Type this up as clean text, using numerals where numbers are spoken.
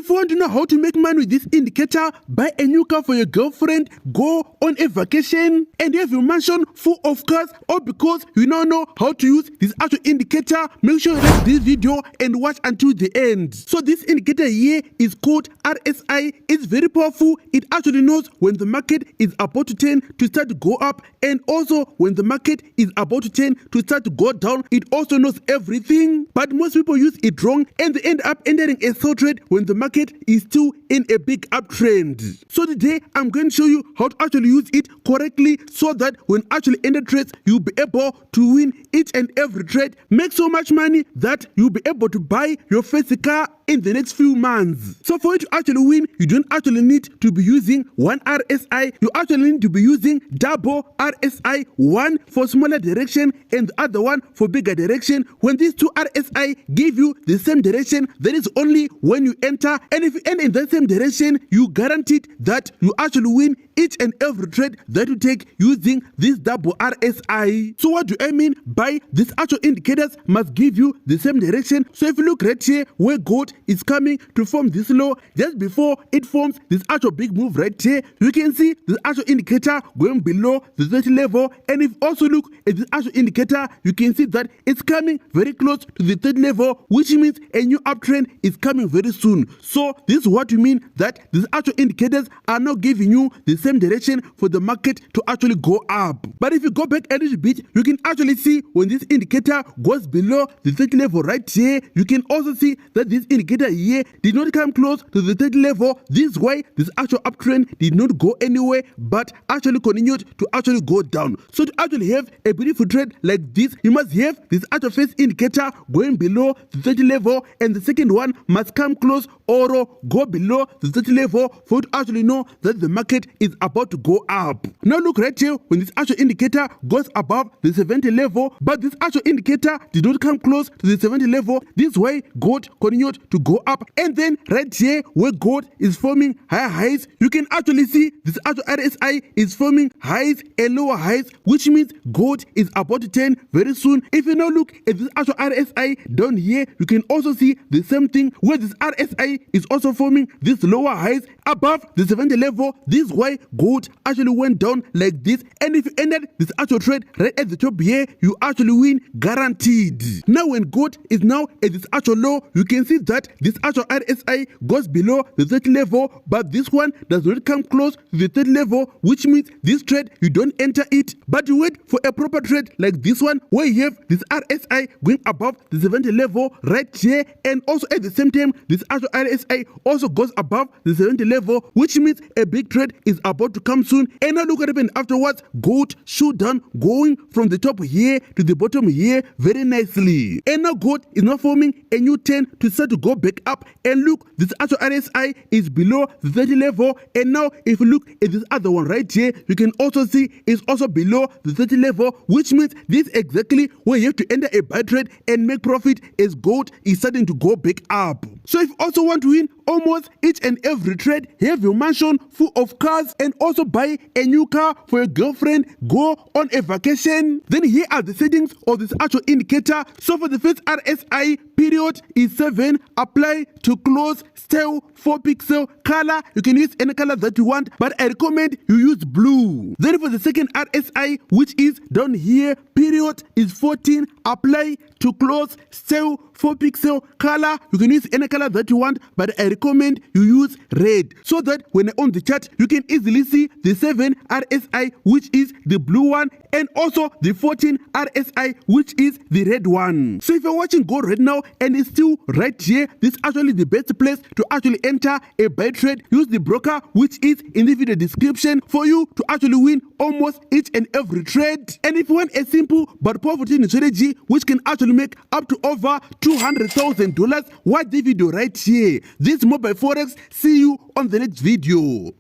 if you want to know how to make money with this indicator, buy a new car for your girlfriend, go on a vacation, and have your mansion full of cars, or because you now know how to use this actual indicator, make sure you like this video and watch until the end. So this indicator here is called RSI. It's very powerful. It actually knows when the market is about to turn to start to go up, and also when the market is about to turn to start to go down. It also knows everything, but most people use it wrong and they end up entering a sell trade when the market is still in a big uptrend. So today I'm going to show you how to actually use it correctly, so that when actually enter trades, you'll be able to win each and every trade, make so much money that you'll be able to buy your first car in the next few months. So for you to actually win, you don't actually need to be using one RSI. You actually need to be using double RSI, one for smaller direction and the other one for bigger direction. When these two RSI give you the same direction, that is only when you enter, and if you enter in that same direction, you guaranteed that you actually win each and every trade that you take using this double RSI. So what do I mean by these actual indicators must give you the same direction? So if you look right here where gold is coming to form this low, just before it forms this actual big move right here, you can see this actual indicator going below the 30 level. And if you also look at this actual indicator, you can see that it's coming very close to the 30 level, which means a new uptrend is coming very soon. So this is what you mean that these actual indicators are not giving you the same direction for the market to actually go up. But if you go back a little bit, you can actually see when this indicator goes below the 30 level right here, you can also see that this indicator here did not come close to the 30 level. This is why this actual uptrend did not go anywhere, but actually continued to actually go down. So to actually have a beautiful trade like this, you must have this actual first indicator going below the 30 level, and the second one must come close or go below the 30 level for you to actually know that the market is about to go up. Now look right here, when this actual indicator goes above the 70 level, but this actual indicator did not come close to the 70 level. This way gold continued to go up, and then right here where gold is forming higher highs, you can actually see this actual RSI is forming highs and lower highs, which means gold is about to turn very soon. If you now look at this actual RSI down here, you can also see the same thing where this RSI is also forming these lower highs above the 70 level. This is why gold actually went down like this, and if you ended this actual trade right at the top here, you actually win guaranteed. Now when gold is now at this actual low, you can see that this actual RSI goes below the 30 level, but this one does not come close to the 30 level, which means this trade you don't enter it, but you wait for a proper trade like this one where you have this RSI going above the 70 level right here, and also at the same time this actual RSI also goes above the 70 level, which means a big trade is about to come soon. And now look what happened afterwards. Gold shoot down, going from the top here to the bottom here very nicely, and now gold is now forming a new trend to start to go back up. And look, this actual RSI is below the 30 level, and now if you look at this other one right here, you can also see it's also below the 30 level, which means this is exactly where you have to enter a buy trade and make profit as gold is starting to go back up. So if you also want to win almost each and every trade, have your mansion full of cars, and also buy a new car for your girlfriend, go on a vacation, then here are the settings of this actual indicator. So for the first RSI, period is 7, apply to close, still 4 pixel, color you can use any color that you want, but I recommend you use blue. Then for the second RSI, which is down here, period is 14, apply to close, still 4 pixel, color you can use any color that you want, but I recommend you use red, so that when on the chart you can easily see the 7 RSI, which is the blue one, and also the 14 RSI, which is the red one. So if you're watching gold right now and it's still right here, this is actually the best place to actually enter a buy trade. Use the broker which is in the video description for you to actually win almost each and every trade. And if you want a simple but powerful trading strategy which can actually make up to over $200,000, watch the video right here. This is Mobile Forex. See you on the next video.